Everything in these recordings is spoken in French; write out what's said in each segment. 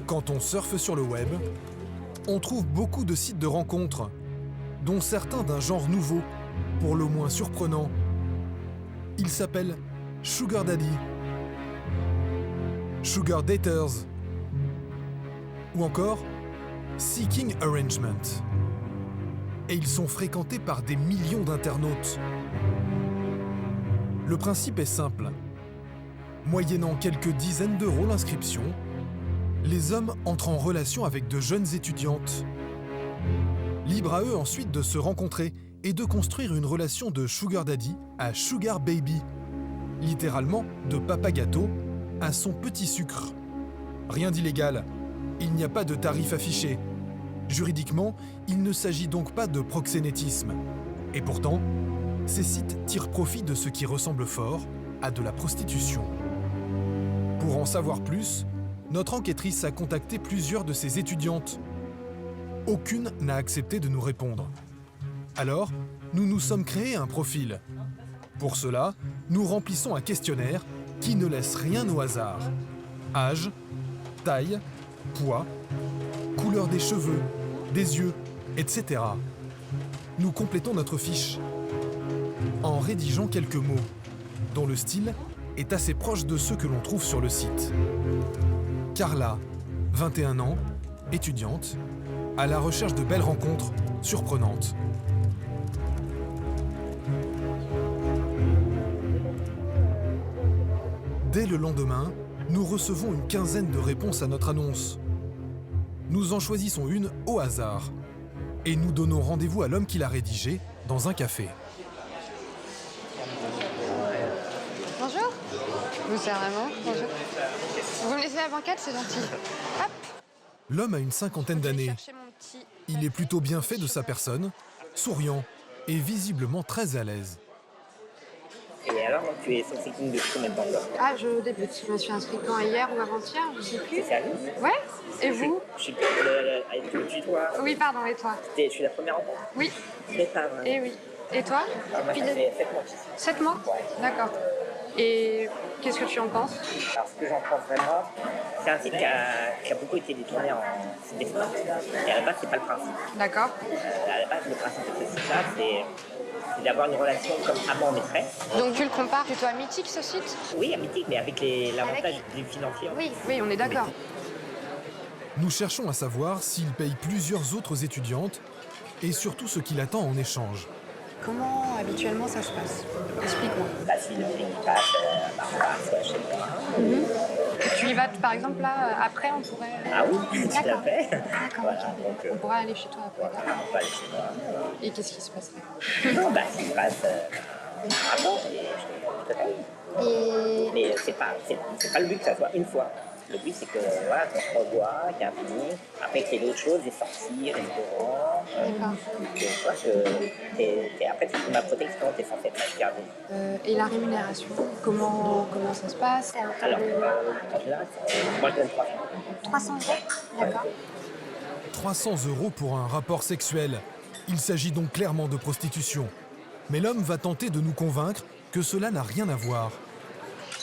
Quand on surfe sur le web, on trouve beaucoup de sites de rencontres, dont certains d'un genre nouveau, pour le moins surprenant. Ils s'appellent Sugar Daddy, Sugar Daters ou encore Seeking Arrangement. Et ils sont fréquentés par des millions d'internautes. Le principe est simple. Moyennant quelques dizaines d'euros l'inscription, les hommes entrent en relation avec de jeunes étudiantes. Libre à eux ensuite de se rencontrer et de construire une relation de Sugar Daddy à Sugar Baby, littéralement de papa gâteau à son petit sucre. Rien d'illégal, il n'y a pas de tarif affiché. Juridiquement, il ne s'agit donc pas de proxénétisme. Et pourtant, ces sites tirent profit de ce qui ressemble fort à de la prostitution. Pour en savoir plus, notre enquêtrice a contacté plusieurs de ses étudiantes. Aucune n'a accepté de nous répondre. Alors, nous nous sommes créés un profil. Pour cela, nous remplissons un questionnaire qui ne laisse rien au hasard. Âge, taille, poids, couleur des cheveux, des yeux, etc. Nous complétons notre fiche en rédigeant quelques mots, dont le style est assez proche de ceux que l'on trouve sur le site. Carla, 21 ans, étudiante, à la recherche de belles rencontres surprenantes. Dès le lendemain, nous recevons une quinzaine de réponses à notre annonce. Nous en choisissons une au hasard et nous donnons rendez-vous à l'homme qui l'a rédigée dans un café. Bonjour. Vous c'est vraiment. Bonjour. Vous me laissez la banquette, c'est gentil. Hop. L'homme a une cinquantaine d'années. Chercher mon petit Il est plutôt bien fait de sa personne, souriant et visiblement très à l'aise. Et alors, tu es sur Seeking depuis combien de temps là? Ah, je débute. Je me suis inscrite quand, hier ou avant-hier, je sais plus. C'est sérieux? Ouais. Et vous? Je suis avec le tutoie. Oui, pardon, et toi? Je suis la première rencontre. Oui. C'est pas vrai. Et oui. Et toi? Moi, ça fait 7 mois. 7 mois? D'accord. Et qu'est-ce que tu en penses? Alors, ce que j'en pense vraiment, c'est un site qui a beaucoup été détourné en site d'espoir. Et à la base, c'est pas le principe. D'accord. À la base, le principe de ce site-là, c'est d'avoir une relation comme amant-maîtresse. Donc tu le compares plutôt à Mythique, ce site? Oui, à Mythique, mais avec l'avantage du financier. Oui, oui, on est d'accord. Nous cherchons à savoir s'il paye plusieurs autres étudiantes et surtout ce qu'il attend en échange. Comment habituellement ça se passe? Explique-moi. Bah, si le prix passe, on va chez moi. Tu y vas, par exemple, là, après, on pourrait... Ah oui, tout à D'accord. fait. D'accord, Voilà, ok. donc, On pourrait aller chez toi après. voilà, on va aller chez moi. Et qu'est-ce qui se passerait? Non, bah, s'il passe un rapport, et je te paye. Et... Mais c'est pas le but que ça soit une fois. Le but, c'est que voilà, qu'on se revoit, qu'il y a un fini, après qu'il y ait d'autres choses, des sorties, restaurants. D'accord. Après, c'est ma protection, t'es censé être gardé. Et la rémunération, comment ça se passe? Alors, là, moi, je donne 300. 300 euros? D'accord. 300 € pour un rapport sexuel. Il s'agit donc clairement de prostitution. Mais l'homme va tenter de nous convaincre que cela n'a rien à voir.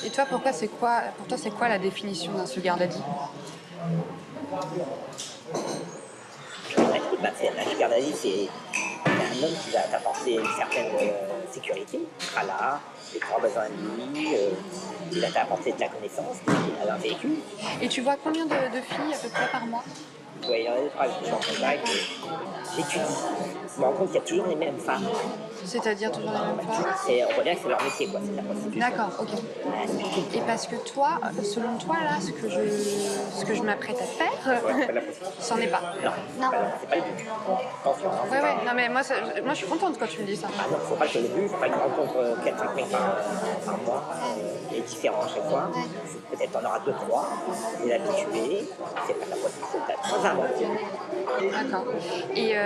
Et toi, pour toi, c'est quoi la définition d'un sugar daddy? La sugar daddy, c'est un homme qui va t'apporter une certaine sécurité. Il sera là, il prend besoin de lui, il va t'apporter de la connaissance, il a un véhicule. Et tu vois combien de filles à peu près par mois? Ouais, il y en a des phrases que je suis en contact, j'étudie. Je me rends compte qu'il y a toujours les mêmes femmes. C'est-à-dire toujours la même fois? On voit bien que c'est leur métier, quoi, c'est la prostitution. D'accord, ok. Et parce que toi, selon toi, là, ce que je m'apprête à faire, Ouais, c'est pas de la prostitution. c'en est pas. Non, c'est pas le but. Attention, hein, Ouais, ouais, non mais moi je suis contente quand tu me dis ça. Ah non, faut pas que le but, faut pas que tu rencontres 4-5 mecs par mois, et différents à chaque fois. Peut-être t'en auras 2-3, et là tu es, c'est pas de la prostitution, t'as 3 aventures. D'accord. Et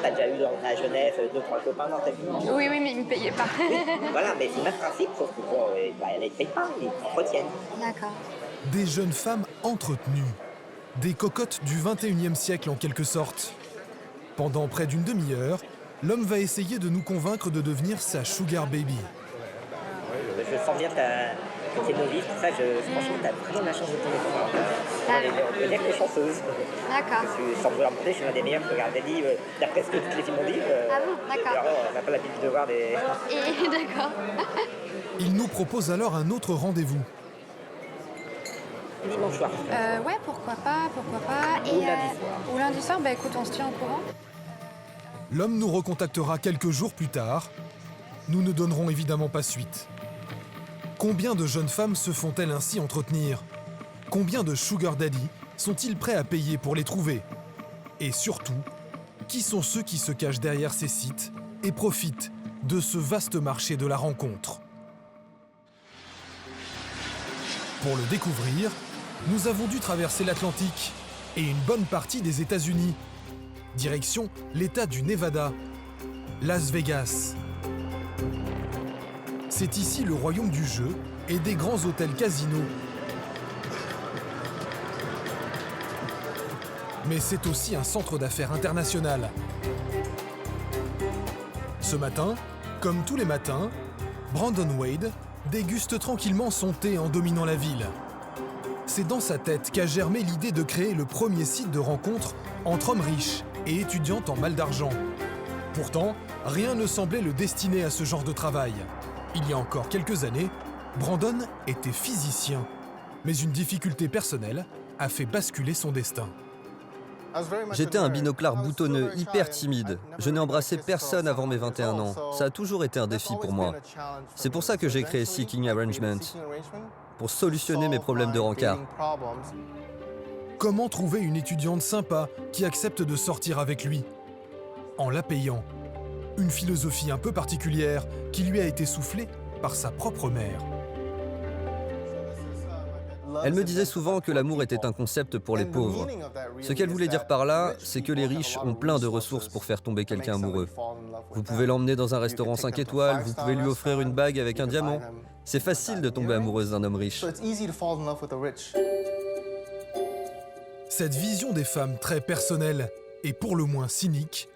T'as déjà eu à Genève 2-3 copains dans ta vie. oui, mais ils me payaient pas. Voilà, mais c'est le même principe, sauf que bon, ils ne payent pas, ils t'entretiennent. D'accord. Des jeunes femmes entretenues. Des cocottes du 21e siècle en quelque sorte. Pendant près d'une demi-heure, l'homme va essayer de nous convaincre de devenir sa sugar baby. Je sens bien quand t'es novice, tout ça, franchement, t'as vraiment de la chance de tomber sur moi. On peut dire que t'es chanceuse. D'accord. Parce que sans vouloir monter, je suis l'un des meilleurs qui regarde des livres, d'après ce que tous les films ont dit. Ah bon, d'accord. Alors, on n'a pas l'habitude de voir des... Et d'accord. Il nous propose alors un autre rendez-vous. Dimanche soir. Ouais, pourquoi pas. Ou lundi soir. Ou lundi soir, bah écoute, on se tient au courant. L'homme nous recontactera quelques jours plus tard. Nous ne donnerons évidemment pas suite. Combien de jeunes femmes se font-elles ainsi entretenir? Combien de sugar daddy sont-ils prêts à payer pour les trouver? Et surtout, qui sont ceux qui se cachent derrière ces sites et profitent de ce vaste marché de la rencontre? Pour le découvrir, nous avons dû traverser l'Atlantique et une bonne partie des États-Unis. Direction l'État du Nevada, Las Vegas. C'est ici le royaume du jeu et des grands hôtels casinos. Mais c'est aussi un centre d'affaires international. Ce matin, comme tous les matins, Brandon Wade déguste tranquillement son thé en dominant la ville. C'est dans sa tête qu'a germé l'idée de créer le premier site de rencontre entre hommes riches et étudiantes en mal d'argent. Pourtant, rien ne semblait le destiner à ce genre de travail. Il y a encore quelques années, Brandon était physicien, mais une difficulté personnelle a fait basculer son destin. J'étais un binoclard boutonneux, hyper timide. Je n'ai embrassé personne avant mes 21 ans. Ça a toujours été un défi pour moi. C'est pour ça que j'ai créé Seeking Arrangement, pour solutionner mes problèmes de rencard. Comment trouver une étudiante sympa qui accepte de sortir avec lui? En la payant. Une philosophie un peu particulière qui lui a été soufflée par sa propre mère. Elle me disait souvent que l'amour était un concept pour les pauvres. Ce qu'elle voulait dire par là, c'est que les riches ont plein de ressources pour faire tomber quelqu'un amoureux. Vous pouvez l'emmener dans un restaurant 5 étoiles, vous pouvez lui offrir une bague avec un diamant. C'est facile de tomber amoureuse d'un homme riche. Cette vision des femmes très personnelle et pour le moins cynique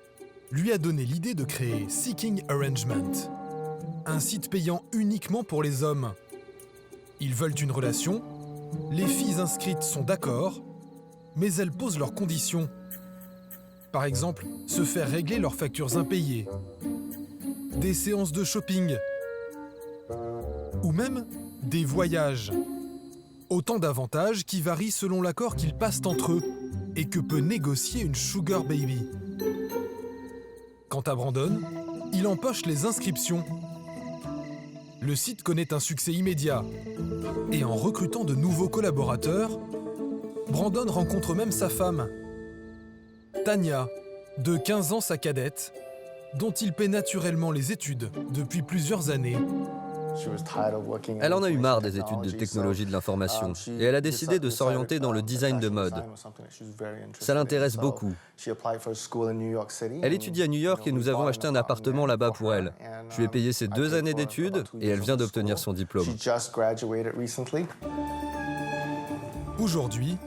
lui a donné l'idée de créer Seeking Arrangement, un site payant uniquement pour les hommes. Ils veulent une relation, les filles inscrites sont d'accord, mais elles posent leurs conditions. Par exemple, se faire régler leurs factures impayées, des séances de shopping, ou même des voyages. Autant d'avantages qui varient selon l'accord qu'ils passent entre eux et que peut négocier une sugar baby. Quant à Brandon, il empoche les inscriptions. Le site connaît un succès immédiat. Et en recrutant de nouveaux collaborateurs, Brandon rencontre même sa femme, Tanya, de 15 ans sa cadette, dont il paie naturellement les études depuis plusieurs années. Elle en a eu marre des études de technologie de l'information et elle a décidé de s'orienter dans le design de mode. Ça l'intéresse beaucoup. Elle étudie à New York et nous avons acheté un appartement là-bas pour elle. Je lui ai payé ses 2 années d'études et elle vient d'obtenir son diplôme. Aujourd'hui,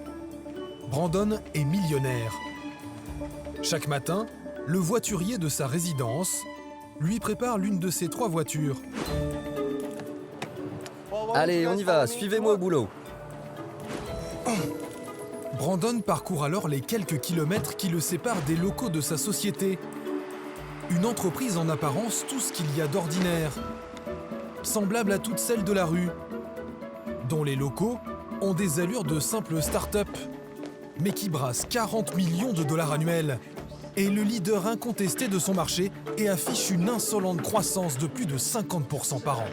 Brandon est millionnaire. Chaque matin, le voiturier de sa résidence lui prépare l'une de ses 3 voitures. Allez, on y va, suivez-moi au boulot. Brandon parcourt alors les quelques kilomètres qui le séparent des locaux de sa société. Une entreprise en apparence tout ce qu'il y a d'ordinaire, semblable à toutes celles de la rue, dont les locaux ont des allures de simples start-up, mais qui brassent 40 millions de dollars annuels, est le leader incontesté de son marché et affiche une insolente croissance de plus de 50% par an.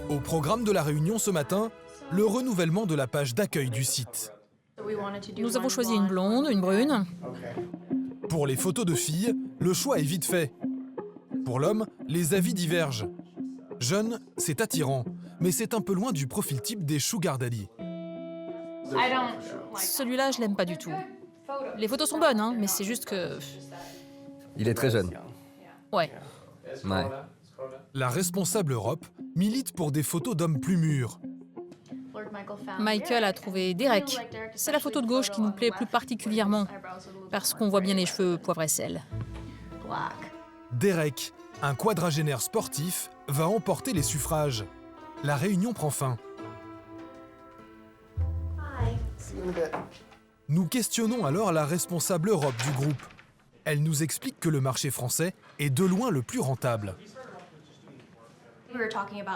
Au programme de la réunion ce matin, le renouvellement de la page d'accueil du site. Nous avons choisi une blonde, une brune. Pour les photos de filles, le choix est vite fait. Pour l'homme, les avis divergent. Jeune, c'est attirant, mais c'est un peu loin du profil type des sugar daddy. Celui-là, je l'aime pas du tout. Les photos sont bonnes, hein, mais c'est juste que... Il est très jeune. Ouais. Ouais. La responsable Europe milite pour des photos d'hommes plus mûrs. Michael a trouvé Derek. C'est la photo de gauche qui nous plaît plus particulièrement, parce qu'on voit bien les cheveux poivre et sel. Derek, un quadragénaire sportif va emporter les suffrages. La réunion prend fin. Nous questionnons alors la responsable Europe du groupe. Elle nous explique que le marché français est de loin le plus rentable.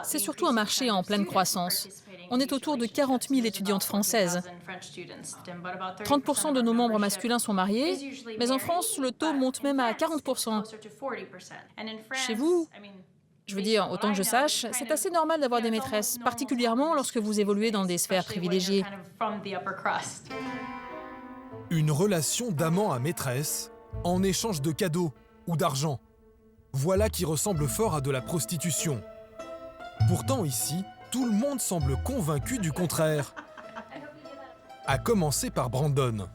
C'est surtout un marché en pleine croissance. On est autour de 40 000 étudiantes françaises. 30% de nos membres masculins sont mariés, mais en France, le taux monte même à 40%. Chez vous, je veux dire, autant que je sache, c'est assez normal d'avoir des maîtresses, particulièrement lorsque vous évoluez dans des sphères privilégiées. Une relation d'amant à maîtresse en échange de cadeaux ou d'argent. Voilà qui ressemble fort à de la prostitution. Pourtant ici, tout le monde semble convaincu du contraire. À commencer par Brandon.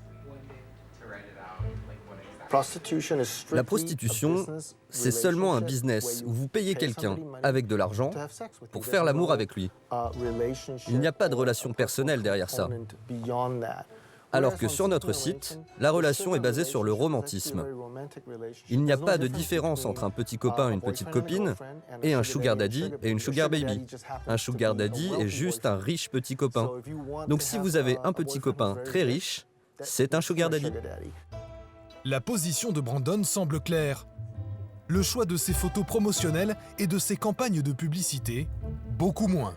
La prostitution, c'est seulement un business où vous payez quelqu'un avec de l'argent pour faire l'amour avec lui. Il n'y a pas de relation personnelle derrière ça. Alors que sur notre site, la relation est basée sur le romantisme. Il n'y a pas de différence entre un petit copain et une petite copine et un sugar daddy et une sugar baby. Un sugar daddy est juste un riche petit copain. Donc si vous avez un petit copain très riche, c'est un sugar daddy. La position de Brandon semble claire. Le choix de ses photos promotionnelles et de ses campagnes de publicité, beaucoup moins.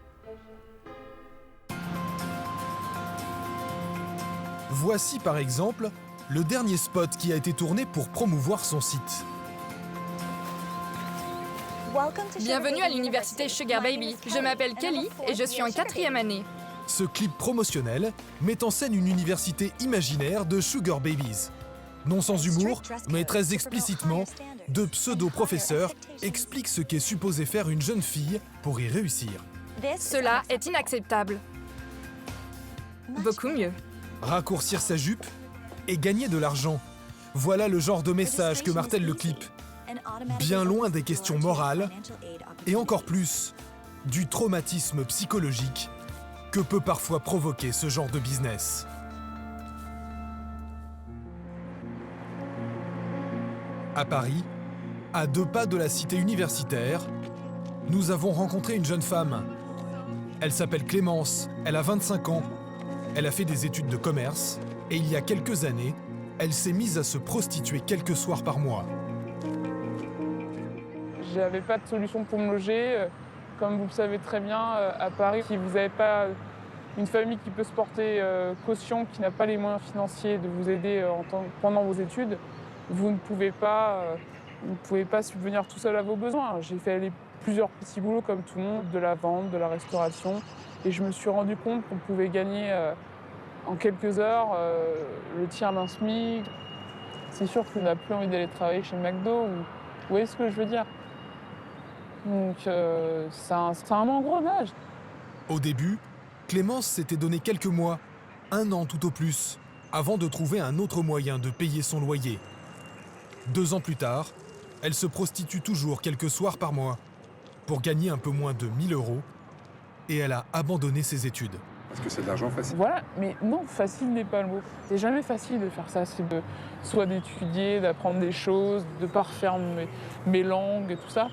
Voici par exemple le dernier spot qui a été tourné pour promouvoir son site. Bienvenue à l'université Sugar Baby. Je m'appelle Kelly et je suis en 4e année. Ce clip promotionnel met en scène une université imaginaire de Sugar Babies. Non sans humour, mais très explicitement, deux pseudo-professeurs expliquent ce qu'est supposé faire une jeune fille pour y réussir. Cela est inacceptable. Beaucoup mieux. Raccourcir sa jupe et gagner de l'argent. Voilà le genre de message que martèle le clip. Bien loin des questions morales et encore plus du traumatisme psychologique que peut parfois provoquer ce genre de business. À Paris, à 2 pas de la cité universitaire, nous avons rencontré une jeune femme. Elle s'appelle Clémence, elle a 25 ans. Elle a fait des études de commerce et il y a quelques années, elle s'est mise à se prostituer quelques soirs par mois. J'avais pas de solution pour me loger. Comme vous le savez très bien, à Paris, si vous n'avez pas une famille qui peut se porter caution, qui n'a pas les moyens financiers de vous aider pendant vos études, vous ne pouvez pas subvenir tout seul à vos besoins. J'ai fait plusieurs petits boulots comme tout le monde, de la vente, de la restauration. Et je me suis rendu compte qu'on pouvait gagner en quelques heures le tiers d'un SMIC. C'est sûr qu'on n'a plus envie d'aller travailler chez McDo. Vous voyez ce que je veux dire? Donc c'est un engrenage. Au début, Clémence s'était donné quelques mois, 1 an tout au plus, avant de trouver un autre moyen de payer son loyer. 2 ans plus tard, elle se prostitue toujours quelques soirs par mois pour gagner un peu moins de 1 000 € et elle a abandonné ses études. Parce que c'est de l'argent facile. Voilà, mais non, facile n'est pas le mot. C'est jamais facile de faire ça. C'est soit d'étudier, d'apprendre des choses, de parfaire mes langues et tout ça.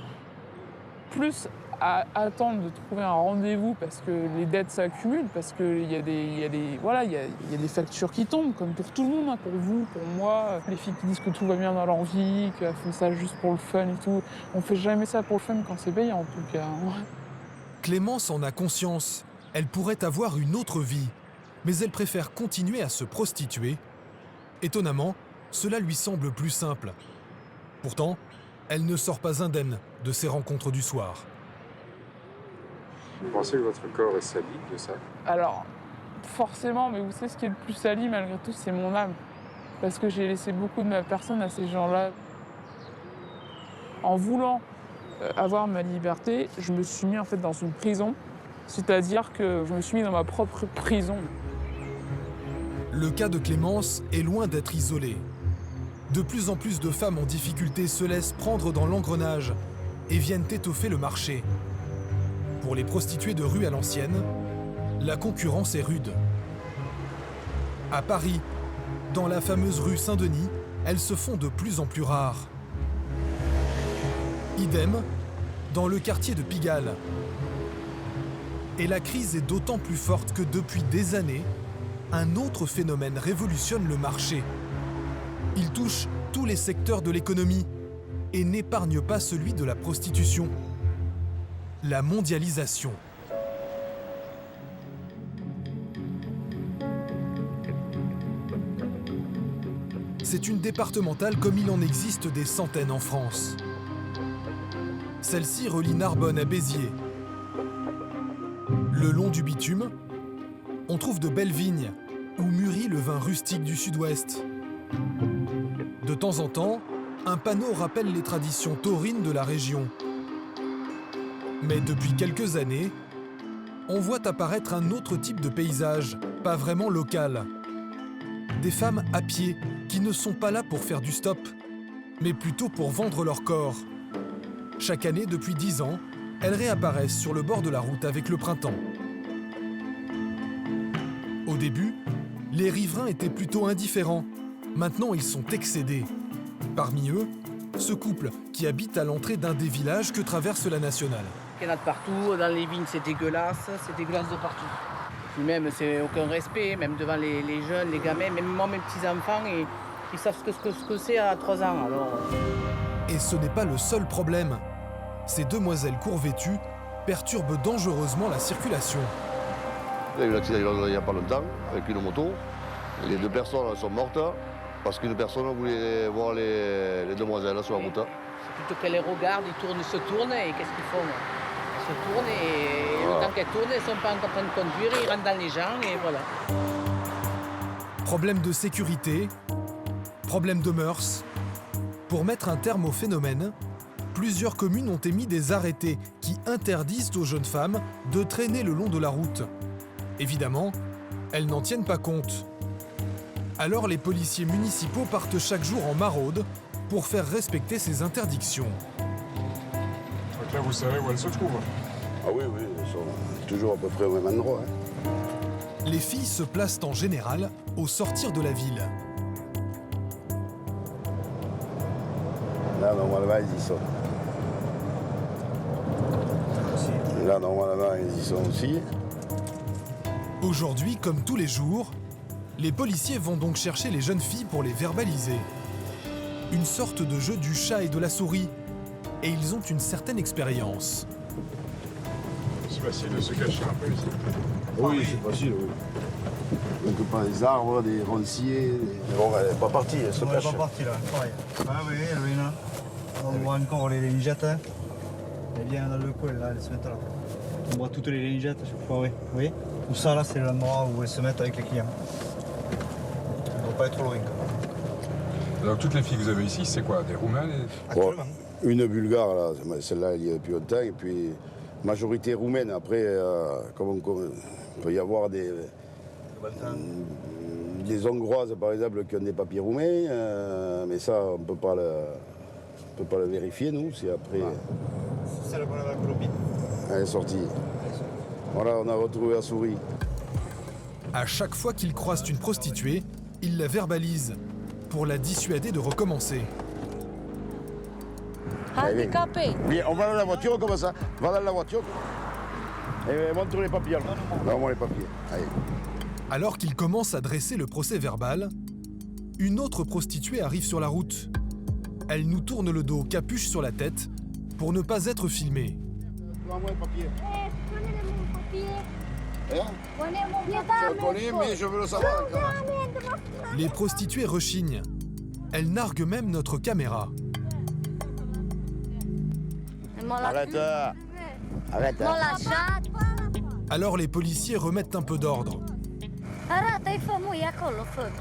Plus à attendre de trouver un rendez-vous parce que les dettes s'accumulent, parce qu'il y a des factures qui tombent, comme pour tout le monde, hein, pour vous, pour moi. Les filles qui disent que tout va bien dans leur vie, qu'elles font ça juste pour le fun et tout. On fait jamais ça pour le fun quand c'est payant, en tout cas. Clémence en a conscience. Elle pourrait avoir une autre vie, mais elle préfère continuer à se prostituer. Étonnamment, cela lui semble plus simple. Pourtant, elle ne sort pas indemne de ces rencontres du soir. Vous pensez que votre corps est sali de ça? Alors, forcément, mais vous savez ce qui est le plus sali malgré tout, c'est mon âme. Parce que j'ai laissé beaucoup de ma personne à ces gens-là. En voulant avoir ma liberté, je me suis mis en fait dans une prison. C'est-à-dire que je me suis mis dans ma propre prison. Le cas de Clémence est loin d'être isolé. De plus en plus de femmes en difficulté se laissent prendre dans l'engrenage et viennent étoffer le marché. Pour les prostituées de rue à l'ancienne, la concurrence est rude. À Paris, dans la fameuse rue Saint-Denis, elles se font de plus en plus rares. Idem dans le quartier de Pigalle. Et la crise est d'autant plus forte que depuis des années, un autre phénomène révolutionne le marché. Il touche tous les secteurs de l'économie et n'épargne pas celui de la prostitution. La mondialisation. C'est une départementale comme il en existe des centaines en France. Celle-ci relie Narbonne à Béziers. Le long du bitume, on trouve de belles vignes où mûrit le vin rustique du sud-ouest. De temps en temps, un panneau rappelle les traditions taurines de la région. Mais depuis quelques années, on voit apparaître un autre type de paysage, pas vraiment local. Des femmes à pied qui ne sont pas là pour faire du stop, mais plutôt pour vendre leur corps. Chaque année, depuis 10 ans, elles réapparaissent sur le bord de la route avec le printemps. Au début, les riverains étaient plutôt indifférents. Maintenant, ils sont excédés. Parmi eux, ce couple qui habite à l'entrée d'un des villages que traverse la nationale. Il y en a de partout, dans les vignes c'est dégueulasse de partout. Puis même, c'est aucun respect, même devant les jeunes, les gamins, même moi, mes petits-enfants, ils savent ce que c'est à 3 ans. Alors... Et ce n'est pas le seul problème. Ces demoiselles court-vêtues perturbent dangereusement la circulation. Il y a eu l'accident il n'y a pas longtemps, avec une moto. Les 2 personnes sont mortes parce qu'une personne voulait voir les demoiselles sur la route. C'est plutôt qu'elles les regardent, ils se tournent et qu'est-ce qu'ils font? Ils se tournent et voilà. Tant qu'elles tournent, elles ne sont pas en train de conduire, ils rentrent dans les gens et voilà. Problème de sécurité, problème de mœurs. Pour mettre un terme au phénomène, plusieurs communes ont émis des arrêtés qui interdisent aux jeunes femmes de traîner le long de la route. Évidemment, elles n'en tiennent pas compte. Alors les policiers municipaux partent chaque jour en maraude pour faire respecter ces interdictions. Donc là, vous savez où elles se trouvent? Ah oui, elles sont toujours à peu près au même endroit. Les filles se placent en général au sortir de la ville. Là, normalement, ils y sont. Là, normalement, ils y sont aussi. Aujourd'hui, comme tous les jours, les policiers vont donc chercher les jeunes filles pour les verbaliser. Une sorte de jeu du chat et de la souris. Et ils ont une certaine expérience. C'est facile de se cacher un peu ici. Oui, c'est facile, oui. Donc pas des arbres, des ronciers. Mais bon, elle n'est pas partie, elle se cache. Elle n'est pas partie là, pareil. Ah oui, elle est là. On voit encore les lingettes. Elle vient dans le coin là, elle se met là. On voit toutes les lingettes à chaque fois, oui. Vous voyez? Tout ça là, c'est l'endroit où elles se mettent avec les clients. On ne doit pas être loin. Alors toutes les filles que vous avez ici, c'est quoi? Des Roumaines Bon, une Bulgare, là, celle-là, il y a depuis longtemps, et puis majorité roumaine. Après, comme il peut y avoir des Hongroises, par exemple, qui ont des papiers roumains, mais ça, on ne peut pas le vérifier, nous. C'est après. C'est celle qu'on avait à Colombie. Elle est sortie. Voilà, on a retrouvé la souris. À chaque fois qu'ils croisent une prostituée, ils la verbalisent pour la dissuader de recommencer. Handicapé. Viens, on va dans la voiture comme ça. Va dans la voiture. Et montre les papiers. Non, les papiers. Allez. Alors qu'ils commencent à dresser le procès verbal, une autre prostituée arrive sur la route. Elle nous tourne le dos, capuche sur la tête, pour ne pas être filmée. Donne-moi le papier. Prenez mon papier. Prenez mon papier. Je le connais, mais je veux le savoir. Les prostituées rechignent. Elles narguent même notre caméra. Arrête. Arrête. Alors les policiers remettent un peu d'ordre.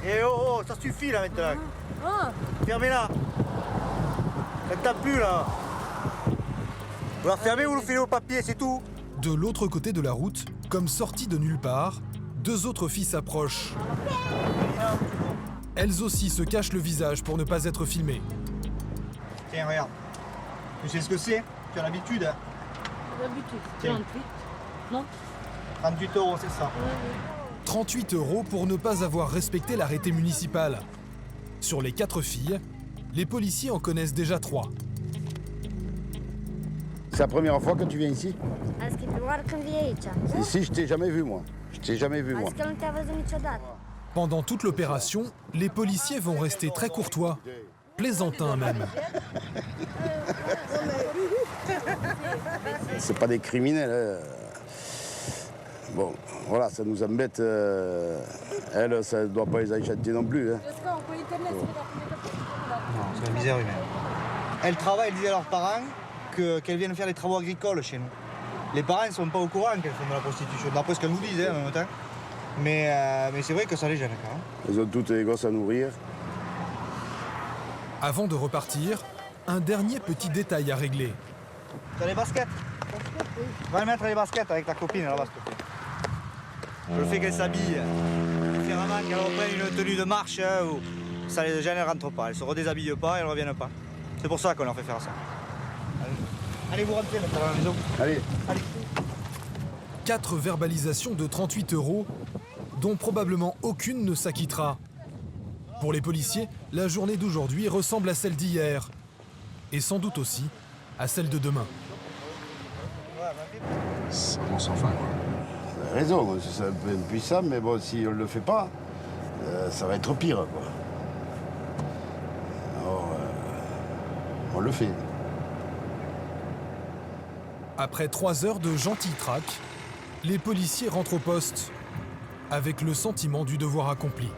Eh oh, ça suffit là maintenant. Fermez-la. Elle tape plus là. Vous la fermez ou vous filez au papier, c'est tout. De l'autre côté de la route, comme sorties de nulle part, 2 autres filles s'approchent. Elles aussi se cachent le visage pour ne pas être filmées. Tiens, regarde. Tu sais ce que c'est? Tu as l'habitude, hein? L'habitude. 38. Non? 38 €, c'est ça. 38 € pour ne pas avoir respecté l'arrêté municipal. Sur les 4 filles, les policiers en connaissent déjà 3. C'est la première fois que tu viens ici? Ici, je t'ai jamais vu, moi. Je t'ai jamais vu, moi. Pendant toute l'opération, les policiers vont rester très courtois, plaisantins même. C'est pas des criminels. Hein. Bon, voilà, ça nous embête. Elle, ça ne doit pas les acheter non plus. Hein. Non, c'est la misère humaine. Elle travaille, elle disait à leurs parents qu'elles viennent faire des travaux agricoles chez nous. Les parents ne sont pas au courant qu'elles font de la prostitution, d'après ce qu'elles nous disent en même temps. Mais c'est vrai que ça les gêne quand même. Ils ont toutes les gosses à nourrir. Avant de repartir, un dernier petit détail à régler. T'as les baskets? Va mettre les baskets avec ta copine là-bas, s'il te plaît. Le fait qu'elle s'habille différemment, qu'elle reprenne une tenue de marche, ça les gêne, elles ne rentrent pas. Elles ne se redéshabillent pas, elles ne reviennent pas. C'est pour ça qu'on leur fait faire ça. Allez vous rentrez maintenant à la maison. Allez. 4 verbalisations de 38 €, dont probablement aucune ne s'acquittera. Pour les policiers, la journée d'aujourd'hui ressemble à celle d'hier. Et sans doute aussi à celle de demain. On s'en fout, quoi. Vous avez raison, c'est un peu impuissant, mais bon, si on ne le fait pas, ça va être pire, quoi. Alors, on le fait. Après 3 heures de gentil traque, les policiers rentrent au poste, avec le sentiment du devoir accompli.